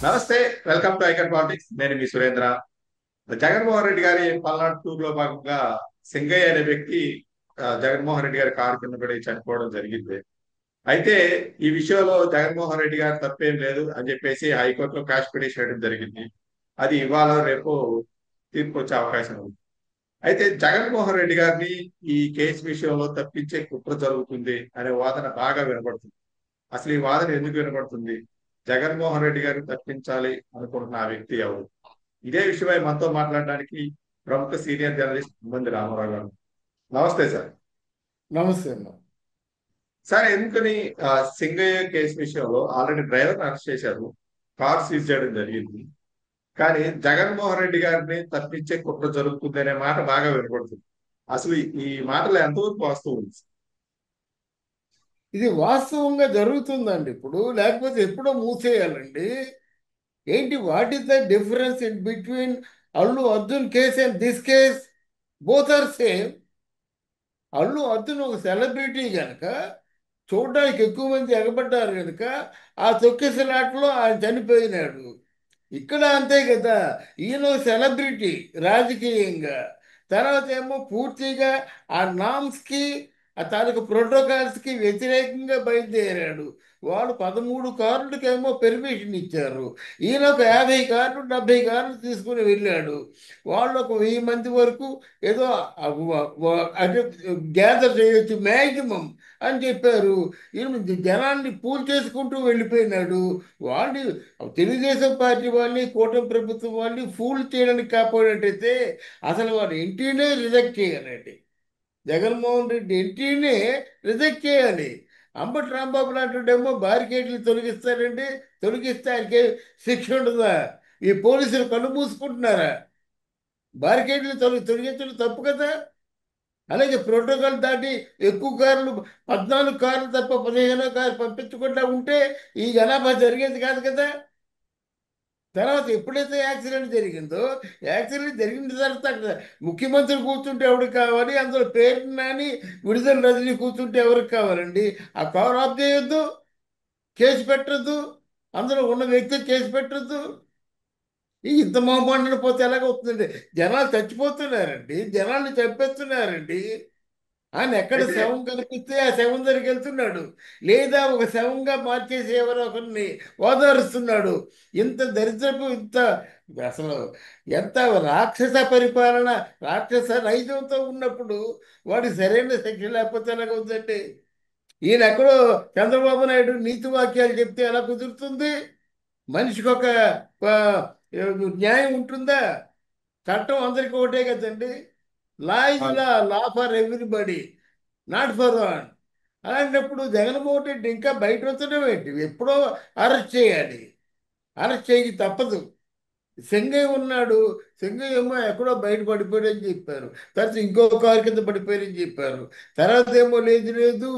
నమస్తే. Welcome to icon politics. నేను మీ సురేంద్ర. జగన్మోహన్ రెడ్డి గారి పల్నాడు టూర్ లో భాగంగా సింగయ్య అనే వ్యక్తి జగన్మోహన్ రెడ్డి గారి కారు కింద పడి చనిపోవడం జరిగింది. అయితే ఈ విషయంలో జగన్మోహన్ రెడ్డి గారు తప్పేం లేదు అని చెప్పేసి హైకోర్టులో క్యాష్ పిటిషన్ వేయడం జరిగింది. అది ఇవాళ రేపు తీర్పు వచ్చే అవకాశం ఉంది. అయితే జగన్మోహన్ రెడ్డి గారిని ఈ కేసు విషయంలో తప్పించే కుట్ర జరుగుతుంది అనే వాదన బాగా వినపడుతుంది. అసలు ఈ వాదన ఎందుకు వినపడుతుంది? జగన్మోహన్ రెడ్డి గారిని తప్పించాలి అనుకుంటున్న ఆ వ్యక్తి ఎవరు? ఇదే విషయమై మనతో మాట్లాడడానికి ప్రముఖ సీనియర్ జర్నలిస్ట్ ఇబ్బంది రామారావు గారు. నమస్తే సార్. నమస్తే అన్న. సార్, ఎందుకని సింగయ్య కేసు విషయంలో ఆల్రెడీ డ్రైవర్ అరెస్ట్ చేశారు, కార్ సీజ్ చేయడం జరిగింది. కానీ జగన్మోహన్ రెడ్డి గారిని తప్పించే కుట్ర జరుగుతుంది అనే మాట బాగా వినపడుతుంది. అసలు ఈ మాటలు ఎంతవరకు వాస్తవం ఉంది? ఇది వాస్తవంగా జరుగుతుందండి ఇప్పుడు, లేకపోతే ఎప్పుడో మూసేయాలండి. ఏంటి, what is the difference in between Allu Arjun case and this case? Both are same. Allu Arjun ఒక సెలబ్రిటీ కనుక, చూడడానికి ఎక్కువ మంది ఎగబడ్డారు కనుక ఆ తొక్కిసలాటలో ఆయన చనిపోయినాడు. ఇక్కడ అంతే కదా, ఈయన సెలబ్రిటీ రాజకీయంగా, తర్వాత ఏమో పూర్తిగా ఆ నామ్స్కి, ఆ తాలూకు ప్రోటోకాల్స్కి వ్యతిరేకంగా బయలుదేరాడు. వాళ్ళు 13 కార్లకేమో పెర్మిషన్ ఇచ్చారు, ఈయన ఒక 50 కార్లు 70 కార్లు తీసుకుని వెళ్ళాడు. వాళ్ళు ఒక 1000 మంది వరకు ఏదో అంటే గ్యాదర్ చేయొచ్చు మ్యాక్సిమం అని చెప్పారు. ఈయన జనాన్ని పూల్ చేసుకుంటూ వెళ్ళిపోయినాడు. వాళ్ళు తెలుగుదేశం పార్టీ వాళ్ళని, కూటమి ప్రభుత్వం వాళ్ళని ఫూల్ చేయడానికి కాపాడినట్టయితే అసలు వాడు ఎంట్రీనే రిజెక్ట్ చేయాలండి. జగన్మోహన్ రెడ్డి ఎంట్రీనే రిజెక్ట్ చేయాలి. అంబటి రాంబాబు లాంటిడేమో బారికేడ్లు తొలగిస్తారండి, తొలగిస్తే ఆయనకి శిక్ష ఉండదా? ఈ పోలీసులు కళ్ళు మూసుకుంటున్నారా? బారికేడ్లు తొలగించడం తప్పు కదా. అలాగే ప్రోటోకాల్ దాటి ఎక్కువ కార్లు, 14 కార్లు తప్ప 15 కార్లు పంపించకుండా ఉంటే ఈ జనాభా జరిగేది కాదు కదా. తర్వాత ఎప్పుడైతే యాక్సిడెంట్ జరిగిందో, యాక్సిడెంట్ జరిగిన తర్వాత అక్కడ ముఖ్యమంత్రి కూర్చుంటే ఎవరికి కావాలి, అందులో పేరు నాని, విడుదల రజని కూర్చుంటే ఎవరికి కావాలండి? ఆ కారు ఆఫ్ చేయొద్దు, కేసు పెట్టద్దు, అందులో ఉన్న వ్యక్తి కేసు పెట్టద్దు. ఇంత మొహమాటం పోతే ఎలాగవుతుందండి? జనాలు చచ్చిపోతున్నారండి, జనాల్ని చంపేస్తున్నారండి. ఆయన ఎక్కడ అయితే శవం కనిపిస్తే ఆ శవం దగ్గరికి వెళ్తున్నాడు, లేదా ఒక శవంగా మార్చేసి ఎవరో ఒకరిని ఓదారుస్తున్నాడు. ఇంత దరిద్రపు, ఇంత అసలు ఎంత రాక్షస పరిపాలన, రాక్షస నైజంతో ఉన్నప్పుడు వాడికి సరైన శిక్ష లేకపోతే ఎలాగవుతుందండి? ఈయన ఎక్కడో చంద్రబాబు నాయుడు నీతి వాక్యాలు చెప్తే ఎలా కుదురుతుంది? మనిషికి ఒక ఆ, న్యాయం ఉంటుందా? చట్టం అందరికీ ఒకటే కదండి. Law is law, law for everybody, not for one. అలాంటప్పుడు జగన్మోహన్ రెడ్డి ఇంకా బయట వచ్చడం ఏంటి? ఎప్పుడో అరెస్ట్ చేయాలి, అరెస్ట్ చేయక తప్పదు. సింగయ్య ఉన్నాడు, సింగయ్య ఏమో ఎక్కడో బయట పడిపోయాడని చెప్పారు, తర్వాత ఇంకో కారు కింద పడిపోయారని చెప్పారు, తర్వాత ఏమో లేదు లేదు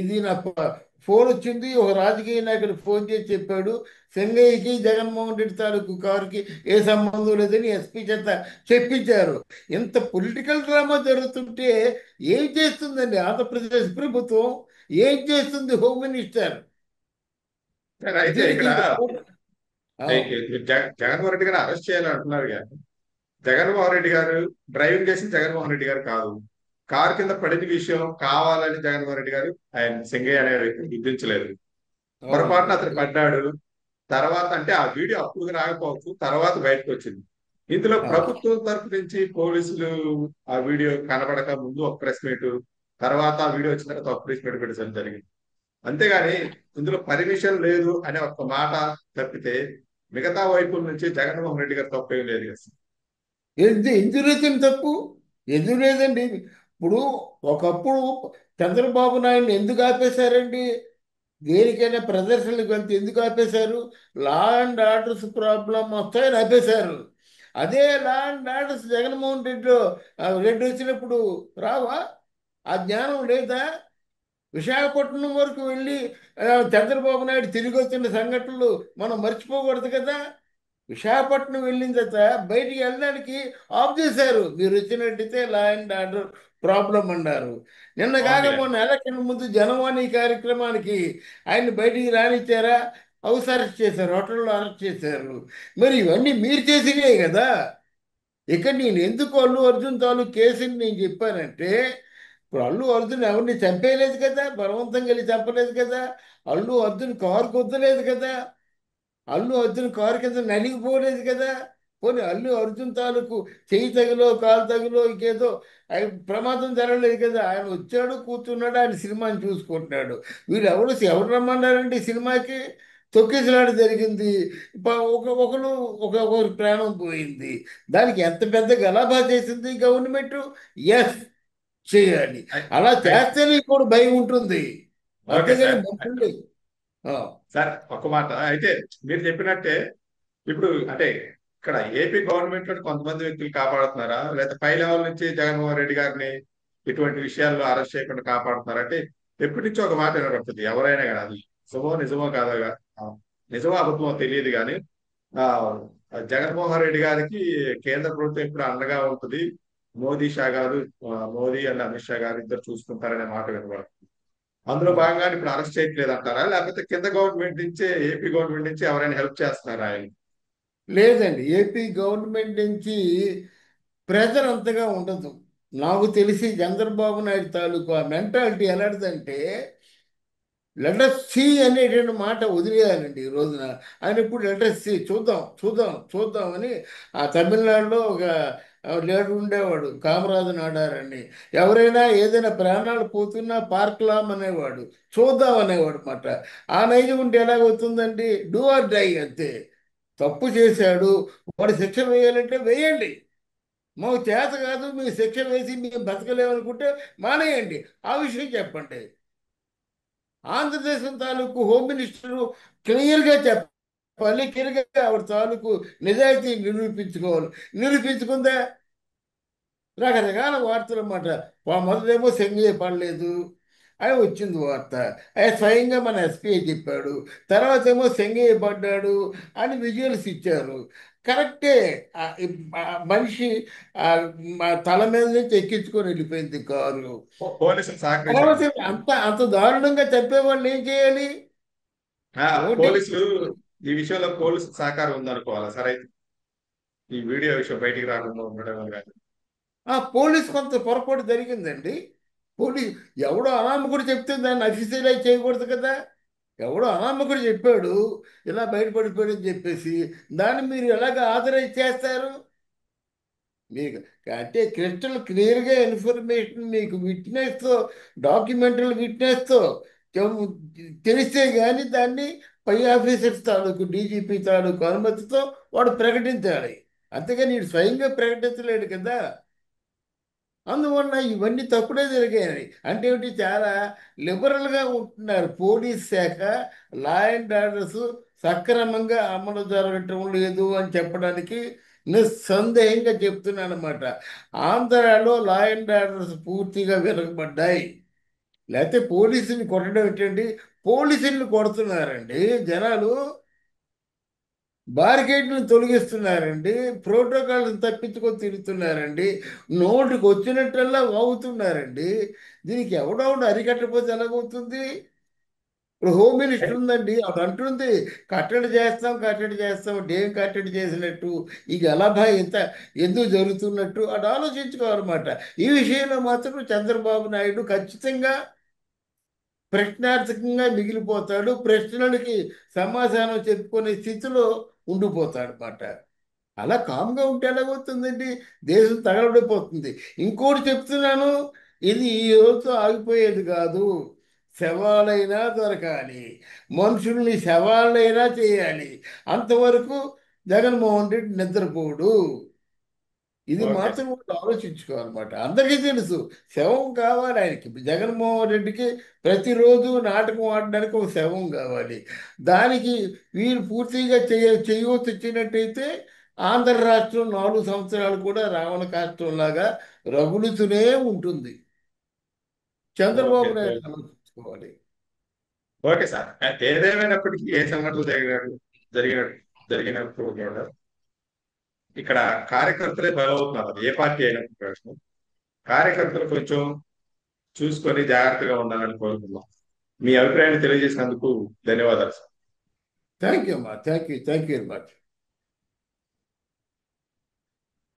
ఇది నా ఫోన్ వచ్చింది, ఒక రాజకీయ నాయకుడు ఫోన్ చేసి చెప్పాడు సింగయ్యకి జగన్మోహన్ రెడ్డి తాలూకు కారుకి ఏ సంబంధం లేదని ఎస్పీ చేత చెప్పించారు. ఇంత పొలిటికల్ డ్రామా జరుగుతుంటే ఏం చేస్తుందండి ఆంధ్రప్రదేశ్ ప్రభుత్వం? ఏం చేస్తుంది హోమ్ మినిస్టర్? సార్, అయితే దీనికి ఇక్కడ ఇంకా ఆ, జగన్మోహన్ రెడ్డి గారు అరెస్ట్ చేయాలని అంటున్నారు కానీ జగన్మోహన్ రెడ్డి గారు డ్రైవింగ్ చేసిన జగన్మోహన్ రెడ్డి గారు కాదు. కారు కింద పడిన విషయం కావాలని జగన్మోహన్ రెడ్డి గారు ఆయన సింగయ్య అనే వ్యక్తిని గుర్తించలేదు. పొరపాటున అతను అవునండి. పడ్డాడు. తర్వాత అంటే ఆ వీడియో అప్పుడు రాకపోవచ్చు, తర్వాత బయటకు వచ్చింది. ఇందులో ఆ. ప్రభుత్వం తరపు నుంచి పోలీసులు ఆ వీడియో కనబడక ముందు ఒక ప్రెస్ మీట్, తర్వాత ఆ వీడియో వచ్చిన తర్వాత ఒక ప్రెస్ మీట్ పెట్టడం జరిగింది. అంతేగాని ఇందులో పర్మిషన్ లేదు అనే ఒక మాట తప్పితే మిగతా వైపుల నుంచి జగన్మోహన్ రెడ్డి గారు తప్పేం లేదు కదా. ఎందుకు తప్పు? ఎందుకు లేదండి. ఇప్పుడు ఒకప్పుడు చంద్రబాబు నాయుడు ఎందుకు ఆపేశారండి? దేనికైనా ప్రదర్శనలకు వెళ్తే ఎందుకు ఆపేశారు? లా అండ్ ఆర్డర్స్ ప్రాబ్లం వస్తాయని ఆపేశారు. అదే law and orders Jaganmohan Reddy Reddy వచ్చినప్పుడు రావా? ఆ జ్ఞానం లేదా? విశాఖపట్నం వరకు వెళ్ళి చంద్రబాబు నాయుడు తిరిగి వచ్చిన సంఘటనలు మనం మర్చిపోకూడదు కదా. విశాఖపట్నం వెళ్ళిన తర్వాత బయటికి వెళ్ళడానికి ఆఫ్ చేశారు. మీరు వచ్చినట్టయితే లా అండ్ ఆర్డర్ ప్రాబ్లం అన్నారు. నిన్న పవన్ కాక కళ్యాణ్. మొన్న ఎలక్షన్ ముందు జనవాణి కార్యక్రమానికి ఆయన్ని బయటికి రానిచ్చారా? హౌస్ అరెస్ట్ చేశారు, హోటల్లో అరెస్ట్ చేశారు. మరి ఇవన్నీ మీరు చేసినాయి కదా. ఇక్కడ నేను ఎందుకు అల్లు అర్జున్ తాలూకు కేసుని నేను చెప్పానంటే, ఇప్పుడు అల్లు అర్జున్ ఎవరిని చంపేయలేదు కదా, బలవంతంగా వెళ్ళి చంపలేదు కదా, అల్లు అర్జున్ కారు గుద్దలేదు కదా, అల్లు అర్జున్ కారు కింద నలిగిపోలేదు కదా. పోనీ అల్లు అర్జున్ తాలూకు చెయ్యి తగిలో కాలు తగిలో ఇంకేదో ఆయన ప్రమాదం జరగలేదు కదా. ఆయన వచ్చాడు, కూర్చున్నాడు, ఆయన సినిమాని చూసుకుంటున్నాడు. వీళ్ళు ఎవరు రమ్మన్నారండి ఈ సినిమాకి? తొక్కిసలాట జరిగింది. ఒకరు ఒకరి ప్రాణం పోయింది. దానికి ఎంత పెద్ద గలాభా చేసింది గవర్నమెంట్. ఎస్, చేయాలి. అయి- అలా అయి- చేస్తేనే ఇప్పుడు భయం ఉంటుంది. ఓకే అంతేగాని సార్. మనుషులు ఆ, సార్ ఒక మాట అయితే, మీరు చెప్పినట్టే ఇప్పుడు అంటే ఇక్కడ ఏపీ గవర్నమెంట్ లో కొంతమంది వ్యక్తులు కాపాడుతున్నారా, లేదా పై లెవెల్ నుంచి జగన్మోహన్ రెడ్డి గారిని ఇటువంటి విషయాల్లో అరెస్ట్ చేయకుండా కాపాడుతున్నారా అంటే, ఎప్పటి నుంచో ఒక మాట వినబడుతుంది. ఎవరైనా కానీ అది నిజమో కాదో నిజమో అబద్ధమో తెలియదు కానీ ఆ జగన్మోహన్ రెడ్డి గారికి కేంద్ర ప్రభుత్వం ఇప్పుడు అండగా ఉంటుంది. మోదీ షా గారు, మోదీ అండ్ అమిత్ షా గారు ఇద్దరు చూసుకుంటారనే మాట వినబడుతుంది. అందులో భాగంగా ఇప్పుడు అరెస్ట్ చేయట్లేదు అంటారా, లేకపోతే కింద గవర్నమెంట్ నుంచే, ఏపీ గవర్నమెంట్ నుంచి ఎవరైనా హెల్ప్ చేస్తున్నారా ఆయన? లేదండి. ఏపీ గవర్నమెంట్ నుంచి ప్రెజర్ అంతగా ఉండదు. నాకు తెలిసి చంద్రబాబు నాయుడు తాలూకు ఆ మెంటాలిటీ ఎలాంటిదంటే, లెటస్ సి అనేటువంటి మాట వదిలేయాలండి ఈ రోజున. ఆయన ఇప్పుడు లెటస్ సి, చూద్దాం చూద్దాం చూద్దాం అని. ఆ తమిళనాడులో ఒక లీడర్ ఉండేవాడు, కామరాజు నాడారని. ఎవరైనా ఏదైనా ప్రాణాలు పోతున్నా పార్క్లామ్ అనేవాడు, చూద్దాం అనేవాడు మాట. ఆ నైజం ఉంటే ఎలాగవుతుందండి? డూ ఆర్ డై అంతే. తప్పు చేశాడు, వాడు శిక్ష వేయాలంటే వేయండి. మాకు చేత కాదు, మీ శిక్ష వేసి మేము బతకలేమనుకుంటే మానేయండి. ఆ విషయం చెప్పండి. ఆంధ్రదేశం తాలూకు హోమ్ మినిస్టరు క్లియర్గా చెప్పాలి, క్లియర్గా ఆవిడ తాలూకు నిజాయితీ నిరూపించుకోవాలి. నిరూపించుకుందా? రకరకాల వార్తలు అన్నమాట. మొదలేమో సెంగయ్య పడలేదు అని వచ్చింది వార్త. ఆయన స్వయంగా మన ఎస్పీ చెప్పాడు. తర్వాత ఏమో సెంగయ్య పడ్డాడు అని విజువల్స్ ఇచ్చారు. కరెక్టే. ఆ మనిషి ఆ, మా తల మీద నుంచి ఎక్కించుకొని వెళ్ళిపోయింది కారు. పోలీసులు తర్వాత సహకరించారు. అంత అంత దారుణంగా చెప్పేవాళ్ళు ఏం చేయాలి? ఒకటి, పోలీసులు ఈ విషయంలో పోలీసు సహకారం ఉందనుకోవాలా సార్ అయితే, ఈ వీడియో విషయం బయటికి రాకుండా ఉండడం వల్ల కానీ? ఆ పోలీస్ కొంత పొరపాటు జరిగిందండి. పోలీస్ ఎవడో అనామకుడు చెప్తే దాన్ని అఫీషియలైజ్ చేయకూడదు కదా. ఎవడో అనామకుడు చెప్పాడు, ఇలా బయటపడిపోయాడు అని చెప్పేసి దాన్ని మీరు ఎలాగ ఆథరైజ్ చేస్తారు? మీకు అంటే క్రిస్టల్ క్లియర్గా ఇన్ఫర్మేషన్ మీకు విట్నెస్తో, డాక్యుమెంటరీ విట్నెస్తో తెలిస్తే కానీ దాన్ని పై ఆఫీసర్స్ తాలూకు డీజీపీ తాలూకు అనుమతితో వాడు ప్రకటించాలి. అంతేగాని వీడు స్వయంగా ప్రకటించలేడు కదా. అందువల్ల ఇవన్నీ తప్పుడే జరిగాయి. అంటే ఏమిటి, చాలా లిబరల్గా ఉంటున్నారు పోలీస్ శాఖ. లా అండ్ ఆర్డర్స్ సక్రమంగా అమలు జరగటం లేదు అని చెప్పడానికి నిస్సందేహంగా చెప్తున్నాను అనమాట. ఆంధ్రాలో లా అండ్ ఆర్డర్స్ పూర్తిగా వెనుకబడ్డాయి. లేకపోతే పోలీసుని కొట్టడం ఏంటండి? పోలీసుల్ని కొడుతున్నారండి జనాలు. బారికేడ్లను తొలగిస్తున్నారండి, ప్రోటోకాల్ని తప్పించుకొని తిరుగుతున్నారండి, నోటికి వచ్చినట్టల్లా వాగుతున్నారండి. దీనికి ఎవడెవడు అరికట్టకపోతే ఎలాగవుతుంది? ఇప్పుడు హోమ్ మినిస్టర్ ఉందండి, అది అంటుంది కట్టడి చేస్తాం కట్టడి చేస్తాం. ఏం కట్టడి చేసినట్టు? ఈ గలభా ఎంత ఎందుకు జరుగుతున్నట్టు అది ఆలోచించుకోవాలన్నమాట. ఈ విషయంలో మాత్రం చంద్రబాబు నాయుడు ఖచ్చితంగా ప్రశ్నార్థకంగా మిగిలిపోతాడు. ప్రశ్నలకి సమాధానం చెప్పుకునే స్థితిలో ఉండిపోతాడు అన్నమాట. అలా కామ్గా ఉంటే ఎలాగవుతుందండి? దేశం తగలబడిపోతుంది. ఇంకోటి చెప్తున్నాను, ఇది ఈ రోజుతో ఆగిపోయేది కాదు. శవాలైనా దొరకాలి, మనుషుల్ని శవాలైనా చేయాలి. అంతవరకు జగన్మోహన్ రెడ్డి నిద్రపోడు. ఇది ఓకే మాత్రం వాళ్ళు ఆలోచించుకోవాలన్నమాట. అందరికీ తెలుసు శవం కావాలి ఆయనకి. జగన్మోహన్ రెడ్డికి ప్రతిరోజు నాటకం ఆడడానికి ఒక శవం కావాలి. దానికి వీరు పూర్తిగా చేయవలసి వచ్చినట్టయితే ఆంధ్ర రాష్ట్రం 4 సంవత్సరాలు కూడా రావణ కాష్టంలాగా రగులుతూనే ఉంటుంది. ఓకే చంద్రబాబు నాయుడు ఓకే ఆలోచించుకోవాలి. Okay sir. ఏదేమైనప్పటికీ ఏ సంఘటనలు జరిగిన జరిగినప్పుడు కూడా ఇక్కడ కార్యకర్తలే బలవుతున్నారు. అది ఏ పార్టీ అయినప్పుడు ప్రశ్న. కార్యకర్తలు కొంచెం చూసుకొని జాగ్రత్తగా ఉండాలని కోరుకుందాం. మీ అభిప్రాయాన్ని తెలియజేసినందుకు ధన్యవాదాలు సార్. థ్యాంక్ యూ అమ్మా, థ్యాంక్ యూ వెరీ మచ్.